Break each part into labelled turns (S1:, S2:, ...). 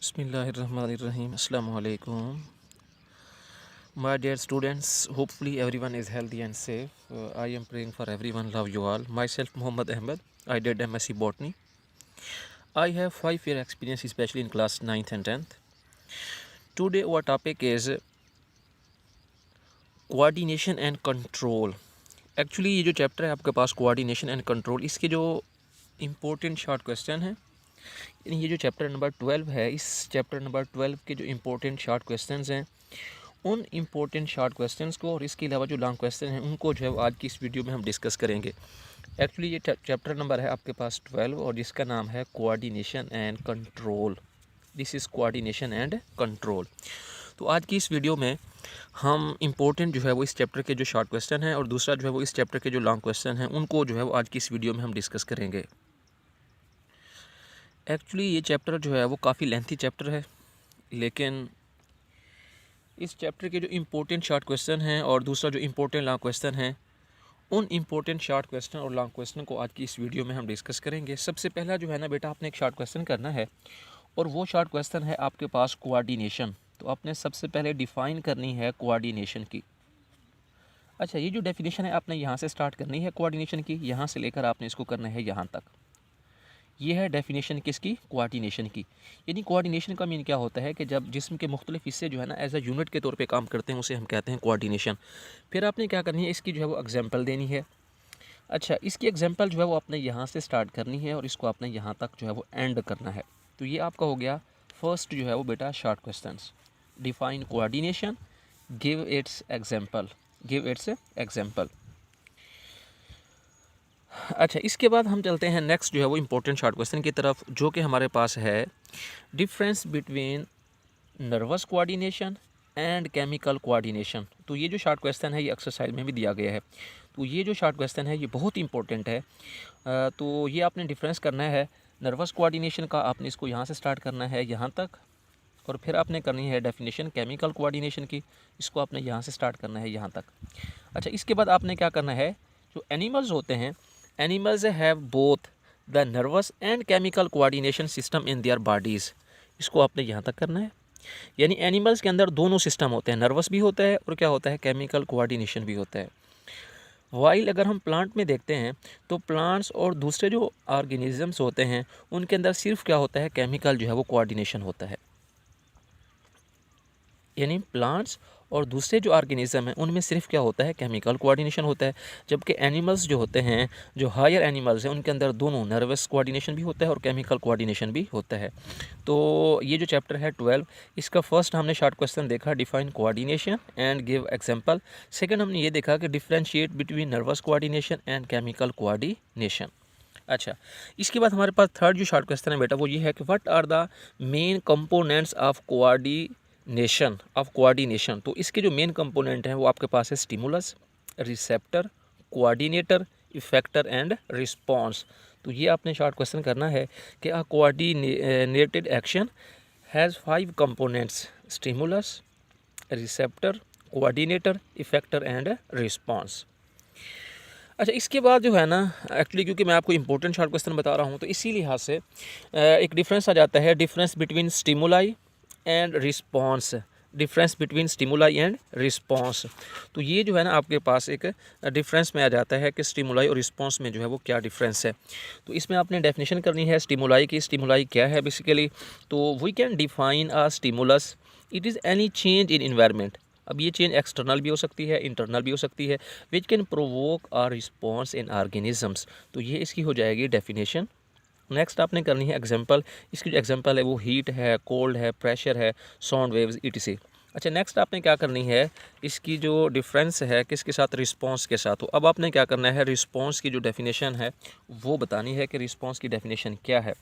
S1: Bismillahirrahmanirrahim. Assalamu alaikum. My dear students, hopefully everyone is healthy and safe. I am praying for everyone. Love you all. Myself, Muhammad Ahmed. I did MSc Botany. I have 5 year experience, especially in class 9th and 10th. Today, our topic is coordination and control. Actually ये जो chapter है आपके पास coordination and control, इसके जो important short question हैं, यानी ये जो चैप्टर नंबर 12 है, इस चैप्टर नंबर 12 के जो इम्पोर्टेंट शॉर्ट क्वेश्चंस हैं, उन इम्पोर्टेंट शॉर्ट क्वेश्चंस को और इसके अलावा जो लॉन्ग क्वेश्चन हैं उनको जो है आज की इस वीडियो में हम डिस्कस करेंगे। एक्चुअली ये चैप्टर नंबर है आपके पास 12 और जिसका नाम है coordination and control. This is coordination and control. तो आज की इस वीडियो में हम इम्पोर्टेंट जो है वो इस चैप्टर के जो शॉर्ट क्वेश्चन हैं और दूसरा जो है वो इस चैप्टर के जो लॉन्ग क्वेश्चन हैं उनको जो है वो आज की इस वीडियो में हम डिस्कस करेंगे। एक्चुअली ये चैप्टर जो है वो काफ़ी लेंथी चैप्टर है, लेकिन इस चैप्टर के जो इम्पोर्टेंट शॉर्ट क्वेश्चन हैं और दूसरा जो इम्पोर्टेंट लॉन्ग क्वेश्चन हैं, उन इम्पोर्टेंट शॉर्ट क्वेश्चन और लॉन्ग क्वेश्चन को आज की इस वीडियो में हम डिस्कस करेंगे। सबसे पहला जो है ना बेटा, आपने एक शॉर्ट क्वेश्चन करना है और वो शॉर्ट क्वेश्चन है आपके पास कोऑर्डिनेशन। तो आपने सबसे पहले डिफ़ाइन करनी है कोऑर्डिनेशन की। अच्छा, ये जो डेफिनेशन है आपने यहाँ से स्टार्ट करनी है कोऑर्डिनेशन की, यहाँ से लेकर आपने इसको करना है यहाँ तक। ये है डेफिनेशन किसकी? कोऑर्डिनेशन की। यानी कोऑर्डिनेशन का मीन क्या होता है कि जब जिस्म के मुख्तलिफ हिस्से जो है ना एज अ यूनिट के तौर पे काम करते हैं, उसे हम कहते हैं कोऑर्डिनेशन। फिर आपने क्या करनी है, इसकी जो है वो एग्जांपल देनी है। अच्छा, इसकी एग्जांपल जो है वो आपने यहाँ से स्टार्ट करनी है और इसको आपने यहाँ तक जो है वो एंड करना है। तो ये आपका हो गया फर्स्ट जो है वो बेटा short question. Define coordination, give its example, give its example. अच्छा, इसके बाद हम चलते हैं नेक्स्ट जो है वो इम्पोर्टेंट शॉर्ट क्वेश्चन की तरफ, जो कि हमारे पास है difference between nervous coordination and chemical coordination. तो ये जो शॉर्ट क्वेश्चन है ये एक्सरसाइज में भी दिया गया है। तो ये जो शॉर्ट क्वेश्चन है ये बहुत इंपॉर्टेंट है। तो ये आपने डिफरेंस करना है नर्वस कोऑर्डिनेशन का, आपने इसको यहाँ से स्टार्ट करना है यहाँ तक, और फिर आपने करनी है डेफिनेशन केमिकल कोऑर्डिनेशन की, इसको आपने यहाँ से स्टार्ट करना है यहाँ तक। अच्छा, इसके बाद आपने क्या करना है, जो एनिमल्स होते हैं, animals have both the nervous and chemical coordination system in their bodies, इसको आपने यहाँ तक करना है। यानी एनिमल्स के अंदर दोनों सिस्टम होते हैं, नर्वस भी होता है और क्या होता है, केमिकल कोऑर्डिनेशन भी होता है। वाइल अगर हम प्लांट में देखते हैं तो प्लांट्स और दूसरे जो ऑर्गेनिजम्स होते हैं उनके अंदर सिर्फ क्या होता है, केमिकल जो है वो कोऑर्डिनेशन होता है। यानी प्लांट्स और दूसरे जो ऑर्गेनिज्म हैं उनमें सिर्फ क्या होता है, केमिकल कोऑर्डिनेशन होता है। जबकि एनिमल्स जो होते हैं, जो हायर एनिमल्स हैं, उनके अंदर दोनों नर्वस कोऑर्डिनेशन भी होता है और केमिकल कोऑर्डिनेशन भी होता है। तो ये जो चैप्टर है 12, इसका फर्स्ट हमने शॉर्ट क्वेश्चन देखा define coordination and give example. Second हमने ये देखा कि differentiate between nervous coordination and chemical coordination. अच्छा, इसके बाद हमारे पास थर्ड जो शॉर्ट क्वेश्चन है बेटा वो ये है कि what are the main components of coordination. तो इसके जो मेन कंपोनेंट हैं वो आपके पास है stimulus, receptor, coordinator, effector and response. तो ये आपने शॉर्ट क्वेश्चन करना है कि अ coordinated action has 5 components, stimulus, receptor, coordinator, effector and response. अच्छा, इसके बाद जो है ना, एक्चुअली क्योंकि मैं आपको इंपॉर्टेंट शॉर्ट क्वेश्चन बता रहा हूँ तो इसी लिहाज से एक डिफरेंस आ जाता है, difference between stimuli and response, difference between stimuli and response. तो ये जो है ना आपके पास एक डिफरेंस में आ जाता है कि स्टिमुलाई और रिस्पॉन्स में जो है वो क्या डिफरेंस है। तो इसमें आपने डेफिनेशन करनी है स्टिमुलाई की। स्टिमुलाई क्या है बेसिकली, तो we can define a stimulus, it is any change in environment. अब ये चेंज एक्सटर्नल भी हो सकती है, इंटरनल भी हो सकती है, which can provoke a response in organisms. तो ये इसकी हो जाएगी डेफिनेशन। नेक्स्ट आपने करनी है एग्जांपल। इसकी जो एग्जांपल है वो हीट है, कोल्ड है, प्रेशर है, साउंड वेव्स etc। अच्छा, नेक्स्ट आपने क्या करनी है, इसकी जो डिफरेंस है किसके साथ, रिस्पांस के साथ। तो अब आपने क्या करना है, रिस्पांस की जो डेफिनेशन है वो बतानी है कि रिस्पांस की डेफिनेशन क्या है।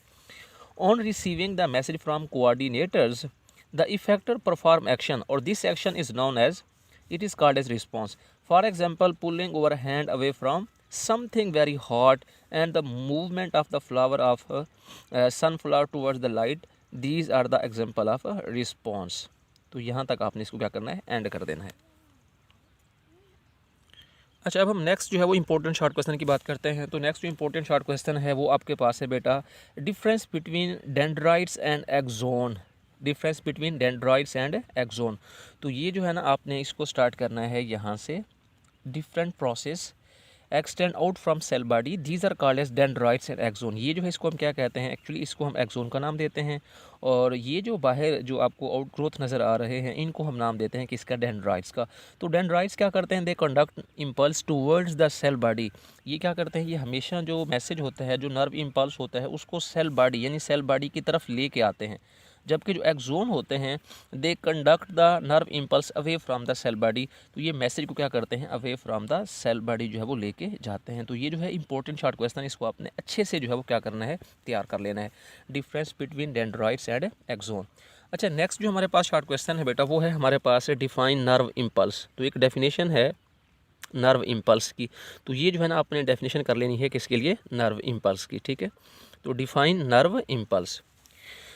S1: On receiving the message from coordinators the effector perform action और this action is known as, it is called as response. For example, pulling our hand away from something very hot and the movement of the flower of sunflower towards the light, these are the example of a response. तो यहाँ तक आपने इसको क्या करना है, and कर देना है। अच्छा, अब हम नेक्स्ट जो है वो इंपॉर्टेंट शॉर्ट क्वेश्चन की बात करते हैं। तो नेक्स्ट जो इंपॉर्टेंट शॉर्ट क्वेश्चन है वो आपके पास है बेटा, difference between dendrites and axon. Difference between dendroids and axon. तो ये जो है ना आपने इसको स्टार्ट करना है यहाँ से, different process extend out from cell body, these are called as dendroids and axon. ये जो है इसको हम क्या कहते हैं, एक्चुअली इसको हम एक्सोन का नाम देते हैं, और ये जो बाहर जो आपको आउट ग्रोथ नज़र आ रहे हैं इनको हम नाम देते हैं किसका, डेंड्रॉइड्स का। तो डेंड्रॉइड्स क्या करते हैं, they conduct impulse towards the cell body. ये क्या करते हैं, ये हमेशा जो मैसेज होता है, जो नर्व इम्पल्स होता है उसको सेल बॉडी यानी सेल बॉडी की तरफ लेके आते हैं। जबकि जो एक्सोन होते हैं they conduct the nerve impulse away from the cell body. तो ये मैसेज को क्या करते हैं, away from the cell body जो है वो लेके जाते हैं। तो ये जो है इंपॉर्टेंट शॉर्ट क्वेश्चन, इसको आपने अच्छे से जो है वो क्या करना है, तैयार कर लेना है, difference between dendroids and axon. अच्छा, नेक्स्ट जो हमारे पास शॉर्ट क्वेश्चन है बेटा वो है हमारे पास डिफाइन नर्व इम्पल्स। तो एक डेफिनेशन है नर्व इम्पल्स की, तो ये जो है ना आपने डेफिनेशन कर लेनी है किसके लिए, नर्व इम्पल्स की, ठीक है। तो डिफाइन नर्व इम्पल्स।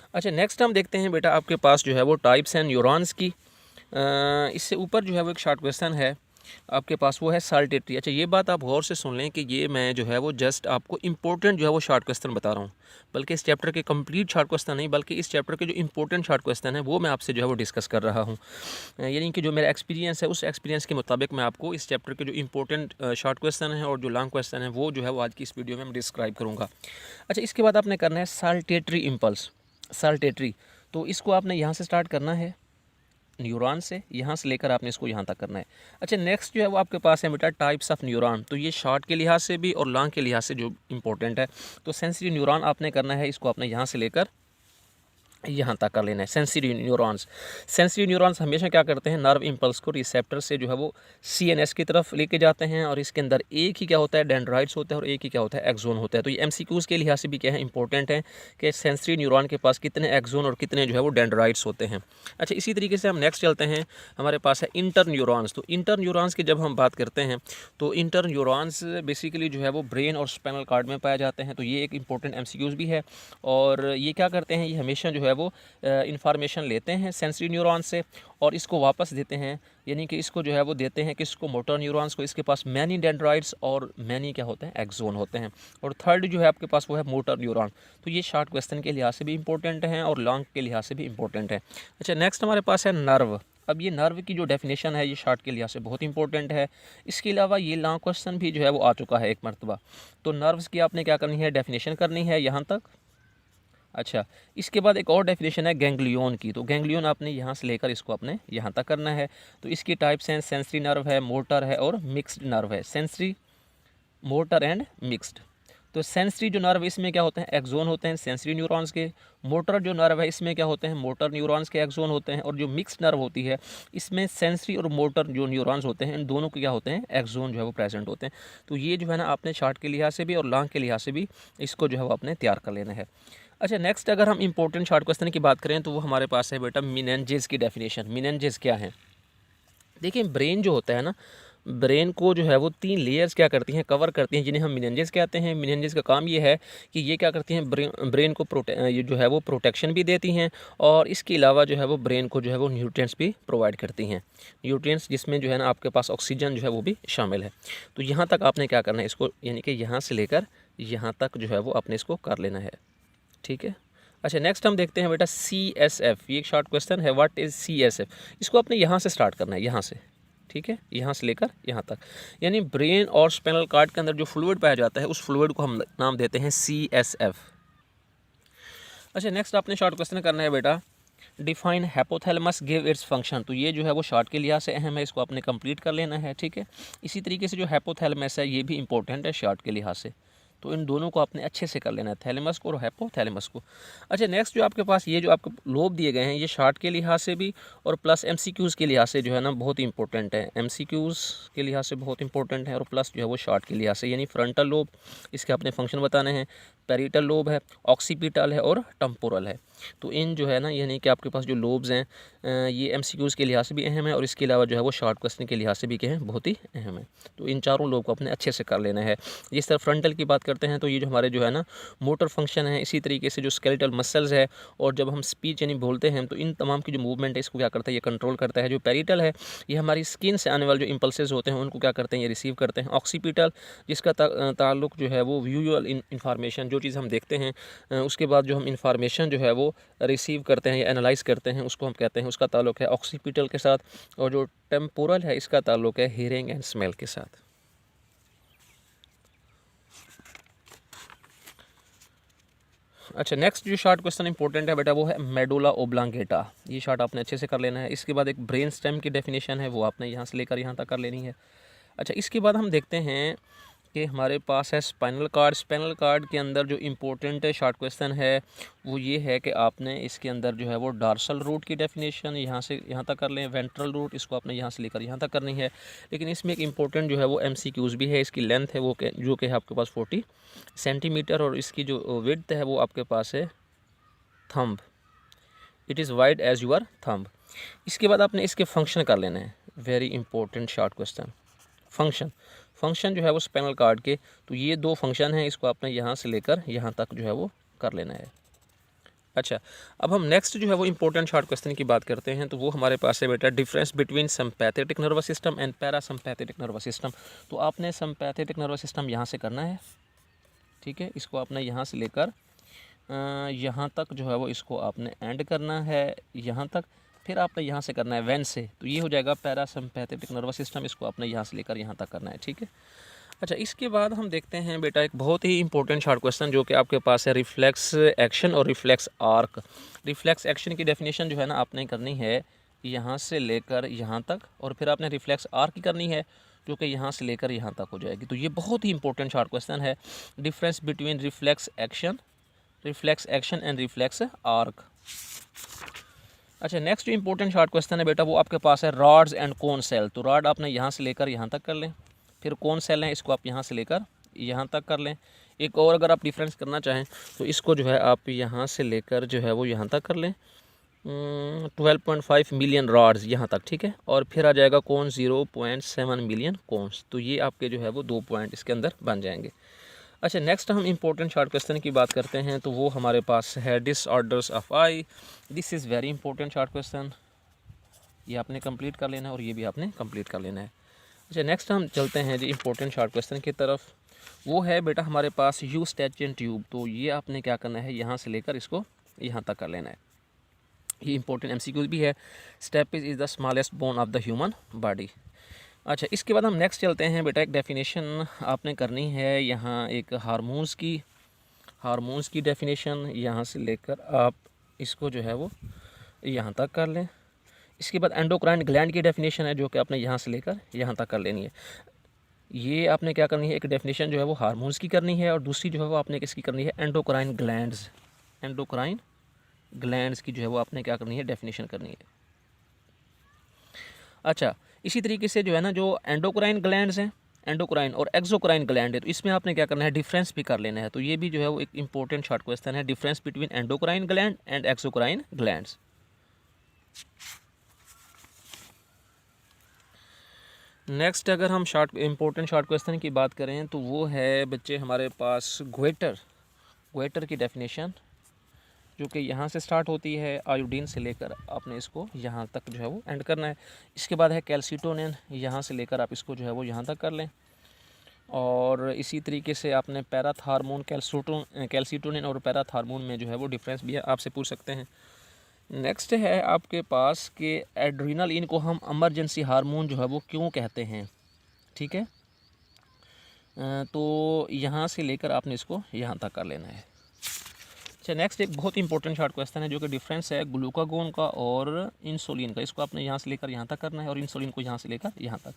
S1: अच्छा, नेक्स्ट हम देखते हैं बेटा आपके पास जो है वो टाइप्स एंड न्यूरॉन्स की। इससे ऊपर जो है वो एक शॉर्ट क्वेश्चन है आपके पास, वो है साल्टेटरी। अच्छा, ये बात आप गौर से सुन लें कि ये मैं जो है वो जस्ट आपको इंपॉर्टेंट जो है वो शॉर्ट क्वेश्चन बता रहा हूँ, बल्कि इस चैप्टर के कंप्लीट शॉर्ट क्वेश्चन नहीं, बल्कि इस चैप्टर के जो इंपॉर्टेंट शॉर्ट क्वेश्चन है वो मैं आपसे जो है वो डिस्कस कर रहा हूँ। यानी कि जो मेरा एक्सपीरियंस है उस एक्सपीरियंस के मुताबिक मैं आपको इस चैप्टर के जो इंपॉर्टेंट शॉर्ट क्वेश्चन है और जो लॉन्ग क्वेश्चन है वो जो है वो आज की इस वीडियो में मैं डिस्क्राइब करूँगा। अच्छा, इसके बाद आपने करना है साल्टेटरी इम्पल्स। साल्टेटरी, तो इसको आपने यहाँ से स्टार्ट करना है, न्यूरॉन से, यहाँ से लेकर आपने इसको यहाँ तक करना है। अच्छा, नेक्स्ट जो है वो आपके पास है बेटा टाइप्स ऑफ न्यूरॉन। तो ये शॉर्ट के लिहाज से भी और लॉन्ग के लिहाज से जो इंपॉर्टेंट है। तो सेंसरी न्यूरॉन आपने करना है, इसको आपने यहाँ से लेकर यहाँ तक कर लेना है, सेंसरी न्यूरॉन्स। सेंसरी न्यूरॉन्स हमेशा क्या करते हैं, नर्व इम्पल्स को रिसेप्टर से जो है वो सीएनएस की तरफ लेके जाते हैं, और इसके अंदर एक ही क्या होता है, डेंड्राइड्स होता है, और एक ही क्या होता है, एक्सोन होता है। तो ये एमसीक्यूज़ के लिहाज से भी क्या है, इंपॉर्टेंट है कि सेंसरी न्यूरॉन के पास कितने एक्सोन और कितने जो है वो डेंड्राइड्स होते हैं। अच्छा, इसी तरीके से हम नेक्स्ट चलते हैं, हमारे पास है इंटर न्यूरॉन्स। तो इंटर न्यूरॉन्स की जब हम बात करते हैं तो इंटर न्यूरॉन्स बेसिकली जो है वो ब्रेन और स्पाइनल कॉर्ड में पाए जाते हैं। तो ये एक इंपॉर्टेंट एमसीक्यूज़ भी है, और ये क्या करते हैं, ये हमेशा जो है वो इंफॉर्मेशन लेते हैं सेंसरी न्यूरॉन से और इसको वापस देते हैं, यानी कि इसको जो है वो देते हैं किसको, मोटर न्यूरॉन्स को। इसके पास मैनी डेंड्राइड्स और मैनी क्या होते हैं, एक्सोन होते हैं। और थर्ड जो है आपके पास वो है मोटर न्यूरॉन। तो ये शॉर्ट क्वेश्चन के लिहाज से भी इंपॉर्टेंट हैं और लॉन्ग के लिहाज से भी इंपॉर्टेंट है। अच्छा, नेक्स्ट हमारे पास है नर्व। अब ये नर्व की जो डेफिनेशन है ये शॉर्ट के लिहाज से बहुत इंपॉर्टेंट है। इसके अलावा ये लॉन्ग क्वेश्चन भी जो है वो आ चुका है एक मरतबा। तो नर्व्स की आपने क्या करनी है, डेफिनेशन करनी है यहाँ तक। अच्छा, इसके बाद एक और डेफिनेशन है गैंग्लियन की। तो गैंग्लियन आपने यहाँ से लेकर इसको आपने यहाँ तक करना है। तो इसकी टाइप्स हैं, सेंसरी नर्व है, मोटर है और मिक्स्ड नर्व है। Sensory, motor and mixed. तो सेंसरी जो नर्व इसमें क्या होते हैं, एक्सोन होते हैं सेंसरी न्यूरॉन्स के। मोटर जो नर्व है इसमें क्या होते हैं, मोटर न्यूरॉन्स के एक्सोन होते हैं। और जो मिक्स्ड नर्व होती है इसमें सेंसरी और मोटर जो न्यूरॉन्स होते हैं इन दोनों के क्या होते हैं, एक्सोन जो है वो प्रेजेंट होते हैं। तो ये जो है ना आपने शॉर्ट के लिहाज से भी और लॉन्ग के लिहाज से भी इसको जो है वो आपने तैयार कर लेना है। अच्छा, नेक्स्ट अगर हम इंपॉर्टेंट शॉर्ट क्वेश्चन की बात करें तो वो हमारे पास है बेटा मेनिंजेस की डेफिनेशन। मेनिंजेस क्या है, देखिए ब्रेन जो होता है ना, ब्रेन को जो है वो 3 लेयर्स क्या करती हैं, कवर करती हैं, जिन्हें हम मेनिंजेस कहते हैं। मेनिंजेस का काम ये है कि ये क्या करती हैं, ब्रेन को ये जो है वो प्रोटेक्शन भी देती हैं, और इसके अलावा जो है वो ब्रेन को जो है वो न्यूट्रिएंट्स भी प्रोवाइड करती हैं। न्यूट्रिएंट्स जिसमें जो है ना आपके पास ऑक्सीजन जो है वो भी शामिल है। तो यहाँ तक आपने क्या करना है, इसको यानी कि यहाँ से लेकर यहाँ तक जो है वो आपने इसको कर लेना है, ठीक है। अच्छा, नेक्स्ट हम देखते हैं बेटा CSF। ये एक शॉर्ट क्वेश्चन है, व्हाट इज़ CSF। इसको आपने यहाँ से स्टार्ट करना है, यहाँ से, ठीक है, यहाँ से लेकर यहाँ तक। यानी ब्रेन और स्पाइनल कॉर्ड के अंदर जो फ्लूइड पाया जाता है उस फ्लूइड को हम नाम देते हैं CSF। अच्छा, नेक्स्ट आपने शॉर्ट क्वेश्चन करना है बेटा डिफाइन हैपोथैलेमस गिव इट्स फंक्शन। तो ये जो है वो शॉर्ट के लिहाज से अहम है, इसको आपने कंप्लीट कर लेना है, ठीक है। इसी तरीके से जो हैपोथैलेमस है ये भी इंपॉर्टेंट है शॉर्ट के लिहाज से। तो इन दोनों को आपने अच्छे से कर लेना है, थैलेमस को और हैपोथैलेमस को। अच्छा, नेक्स्ट जो आपके पास ये जो आपको लोब दिए गए हैं ये शॉर्ट के लिहाज से भी और प्लस एमसीक्यूज़ के लिहाज से जो है ना बहुत इंपॉर्टेंट है। एमसीक्यूज़ के लिहाज से बहुत इंपॉर्टेंट है और प्लस जो है वो शॉर्ट के लिहाज से, यानी फ्रंटल लोब, इसके अपने फंक्शन बताने हैं, पेरिटल लोब है, ऑक्सीपिटल है और टेम्पोरल है। तो इन जो है ना यानी कि आपके पास जो लोब्स हैं ये एमसीक्यूज़ के लिहाज से भी अहम है और इसके अलावा जो है वो शॉर्ट क्वेश्चन के लिहाज से भी क्या है, बहुत ही अहम है। तो इन चारों लोब को अपने अच्छे से कर लेना है। जिस तरह फ्रंटल की बात करते हैं तो ये जो हमारे जो है ना मोटर फंक्शन है, इसी तरीके से जो स्केलेटल मसल्स है, और जब हम स्पीच यानी बोलते हैं तो इन तमाम की जो मूवमेंट है इसको क्या करता है, ये कंट्रोल करता है। जो पेरिटल है ये हमारी स्किन से आने वाले जो इम्पल्सेस होते हैं उनको क्या करते हैं, ये रिसीव करते हैं। ऑक्सीपिटल जिसका ताल्लुक जो है वो विजुअल इंफॉर्मेशन, जो चीज़ हम देखते हैं उसके बाद जो हम इंफॉर्मेशन जो है वो रिसीव करते हैं या एनालाइज करते हैं, उसको हम कहते हैं, उसका ताल्लुक़ है ऑक्सीपिटल के साथ, और जो टेम्पोरल है इसका ताल्लुक़ है हियरिंग एंड स्मेल के साथ। अच्छा, नेक्स्ट जो शॉर्ट क्वेश्चन इंपॉर्टेंट है बेटा वो है मेडुला ओब्लांगेटा। ये शॉर्ट आपने अच्छे से कर लेना है। इसके बाद एक ब्रेन स्टेम की डेफिनेशन है, वो आपने यहाँ से लेकर यहाँ तक कर लेनी है। अच्छा, इसके बाद हम देखते हैं कि हमारे पास है स्पाइनल कार्ड। स्पाइनल कार्ड के अंदर जो इम्पोर्टेंट शॉर्ट क्वेश्चन है वो ये है कि आपने इसके अंदर जो है वो डॉर्सल रूट की डेफिनेशन यहाँ से यहाँ तक कर लें, वेंट्रल रूट इसको आपने यहाँ से लेकर यहाँ तक करनी है। लेकिन इसमें एक इम्पोर्टेंट जो है वो MCQs भी है। इसकी लेंथ है वो जो कि है आपके पास 40 सेंटीमीटर, और इसकी जो विड्थ है वो आपके पास है thumb, it is wide as your thumb. इसके बाद आपने इसके फंक्शन कर लेने हैं, very important short question. Function जो है वो स्पाइनल कार्ड के, तो ये 2 फंक्शन हैं, इसको आपने यहाँ से लेकर यहाँ तक जो है वो कर लेना है। अच्छा, अब हम नेक्स्ट जो है वो इंपॉर्टेंट शॉर्ट क्वेश्चन की बात करते हैं। तो वो हमारे पास है बेटा difference between sympathetic nervous system and parasympathetic nervous system. तो आपने सिंपैथेटिक नर्वस सिस्टम यहाँ से करना है, ठीक है। इसको आपने यहाँ से लेकर यहाँ तक जो है वो इसको आपने एंड करना है यहाँ तक, फिर आपने यहाँ से करना है वैन से, तो ये हो जाएगा पैरासिम्पैथेटिक नर्वस सिस्टम। इसको आपने यहाँ से लेकर यहाँ तक करना है, ठीक है। अच्छा, इसके बाद हम देखते हैं बेटा एक बहुत ही इंपॉर्टेंट शॉर्ट क्वेश्चन जो कि आपके पास है रिफ्लेक्स एक्शन और रिफ्लेक्स आर्क। रिफ्लेक्स एक्शन की डेफिनेशन जो है ना आपने करनी है यहाँ से लेकर यहाँ तक, और फिर आपने रिफ्लेक्स आर्क की करनी है जो कि यहाँ से लेकर यहाँ तक हो जाएगी। तो ये बहुत ही इंपॉर्टेंट शॉर्ट क्वेश्चन है, difference between reflex action and reflex arc. अच्छा, नेक्स्ट जो इंपॉर्टेंट शॉर्ट क्वेश्चन है बेटा वो आपके पास है रॉड्स एंड कोन सेल। तो रॉड आपने यहाँ से लेकर यहाँ तक कर लें, फिर कोन सेल है इसको आप यहाँ से लेकर यहाँ तक कर लें। एक और अगर आप डिफरेंस करना चाहें तो इसको जो है आप यहाँ से लेकर जो है वो यहाँ तक कर लें, 12.5 मिलियन रॉड्स यहाँ तक, ठीक है। और फिर आ जाएगा कौन 0.7 मिलियन कोन्स। तो ये आपके जो है वो 2 पॉइंट इसके अंदर बन जाएंगे। अच्छा, नेक्स्ट हम इंपॉर्टेंट शॉर्ट क्वेश्चन की बात करते हैं। तो वो हमारे पास है disorders of I. This is very important short question, ये आपने कंप्लीट कर लेना है और ये भी आपने कंप्लीट कर लेना है। अच्छा, नेक्स्ट हम चलते हैं जी इंपॉर्टेंट शॉर्ट क्वेश्चन की तरफ। वो है बेटा हमारे पास यूस्टैचियन ट्यूब। तो ये आपने क्या करना है, यहाँ से लेकर इसको यहाँ तक कर लेना है। ये इंपॉर्टेंट MCQ भी है। Stapes is the smallest bone of the human body. अच्छा, इसके बाद हम नेक्स्ट चलते हैं बेटा, एक डेफिनेशन आपने करनी है यहाँ एक हार्मोन्स की डेफिनेशन यहाँ से लेकर आप इसको जो है वो यहाँ तक कर लें। इसके बाद एंडोक्राइन ग्लैंड की डेफिनेशन है जो कि आपने यहाँ से लेकर यहाँ तक कर लेनी है। ये आपने क्या करनी है, एक डेफिनेशन जो है वो हार्मोन्स की करनी है और दूसरी जो है वो आपने किसकी करनी है, एंडोक्राइन ग्लैंड्स की जो है वो आपने क्या करनी है, डेफिनेशन करनी है। अच्छा, इसी तरीके से जो है ना जो एंडोक्राइन ग्लैंड्स हैं, एंडोक्राइन और एक्सोक्राइन ग्लैंड है, तो इसमें आपने क्या करना है, डिफरेंस भी कर लेना है। तो ये भी जो है वो एक इंपॉर्टेंट शॉर्ट क्वेश्चन है, difference between endocrine gland and exocrine glands. Next अगर हम इंपॉर्टेंट शॉर्ट क्वेश्चन की बात करें तो वो है बच्चे हमारे पास ग्वेटर की डेफिनेशन जो कि यहाँ से स्टार्ट होती है, आयोडीन से लेकर आपने इसको यहाँ तक जो है वो एंड करना है। इसके बाद है कैल्सीटोनिन, यहाँ से लेकर आप इसको जो है वो यहाँ तक कर लें। और इसी तरीके से आपने पैराथ हार्मोन, कैल्सीटोनिन और पैराथ हार्मोन में जो है वो डिफरेंस भी आपसे पूछ सकते हैं। नेक्स्ट है आपके पास कि एड्रीनल, इनको हम इमरजेंसी हार्मोन जो है वो क्यों कहते हैं, ठीक है। तो यहाँ से लेकर आपने इसको यहाँ तक कर लेना है। अच्छा, नेक्स्ट एक बहुत इंपॉर्टेंट शॉर्ट क्वेश्चन है जो कि डिफरेंस है ग्लूकागोन का और इंसुलिन का। इसको आपने यहाँ से लेकर यहाँ तक करना है और इंसुलिन को यहाँ से लेकर यहाँ तक।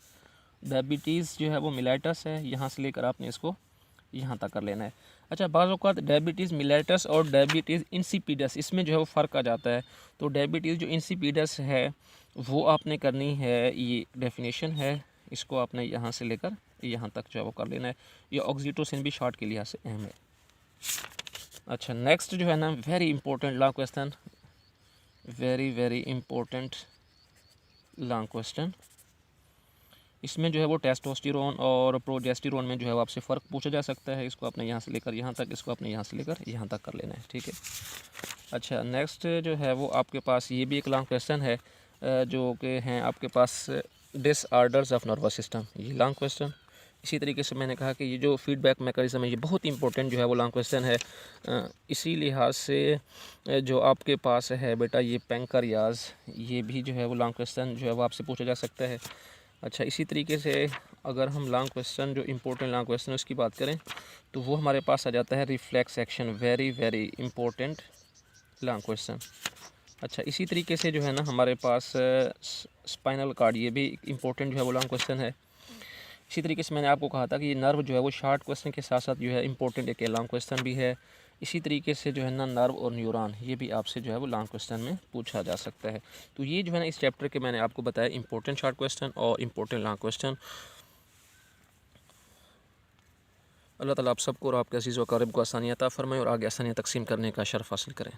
S1: डायबिटीज़ जो है वो मिलेटस है, यहाँ से लेकर आपने इसको यहाँ तक कर लेना है। अच्छा, बाज़ औक़ात डायबिटीज़ मिलेटस और डायबिटीज़ इंसिपिडस, इसमें जो है वो फ़र्क आ जाता है। तो डायबिटीज़ जो इंसिपिडस है वो आपने करनी है, ये डेफिनेशन है, इसको आपने यहाँ से लेकर यहाँ तक जो है वो कर लेना है। ये ऑक्सीटोसिन भी शॉर्ट के लिहाज से अहम है। अच्छा, नेक्स्ट जो है ना very important long question, very important long question. इसमें जो है वो टेस्टोस्टेरोन और प्रोजेस्टेरोन में जो है वो आपसे फ़र्क पूछा जा सकता है। इसको आपने यहाँ से लेकर यहाँ तक, इसको आपने यहाँ से लेकर यहाँ तक कर लेना है, ठीक है। अच्छा, नेक्स्ट जो है वो आपके पास ये भी एक लॉन्ग क्वेश्चन है जो कि हैं आपके पास डिसऑर्डर्स ऑफ नर्वस सिस्टम। ये लॉन्ग क्वेश्चन इसी तरीके से मैंने कहा कि ये जो फीडबैक मैकेनिज़्म है ये बहुत इंपॉर्टेंट जो है वो लॉन्ग क्वेश्चन है। इसी लिहाज से जो आपके पास है बेटा ये पैंक्रियाज, ये भी जो है वो लॉन्ग क्वेश्चन जो है वो आपसे पूछा जा सकता है। अच्छा, इसी तरीके से अगर हम लॉन्ग क्वेश्चन जो इम्पोर्टेंट लॉन्ग क्वेश्चन उसकी बात करें तो वो हमारे पास आ जाता है reflex action, very very important long question. अच्छा, इसी तरीके से जो है ना हमारे पास स्पाइनल कार्ड, ये भी इम्पोर्टेंट जो है वो लॉन्ग क्वेश्चन है। इसी तरीके से मैंने आपको कहा था कि ये नर्व जो है वो शॉर्ट क्वेश्चन के साथ साथ जो है इंपॉर्टेंट एक लॉन्ग क्वेश्चन भी है। इसी तरीके से जो है ना नर्व और न्यूरॉन, ये भी आपसे जो है वो लॉन्ग क्वेश्चन में पूछा जा सकता है। तो ये जो है ना इस चैप्टर के मैंने आपको बताया इंपॉर्टेंट शॉर्ट क्वेश्चन और इंपॉर्टेंट लॉन्ग क्वेश्चन। अल्लाह ताला आप सबको और आपके अज़ीज़ व अक़ारिब को आसानियाँ अता फ़रमाए और आगे आसानियाँ तक़सीम करने का शर्फ़ हासिल करें।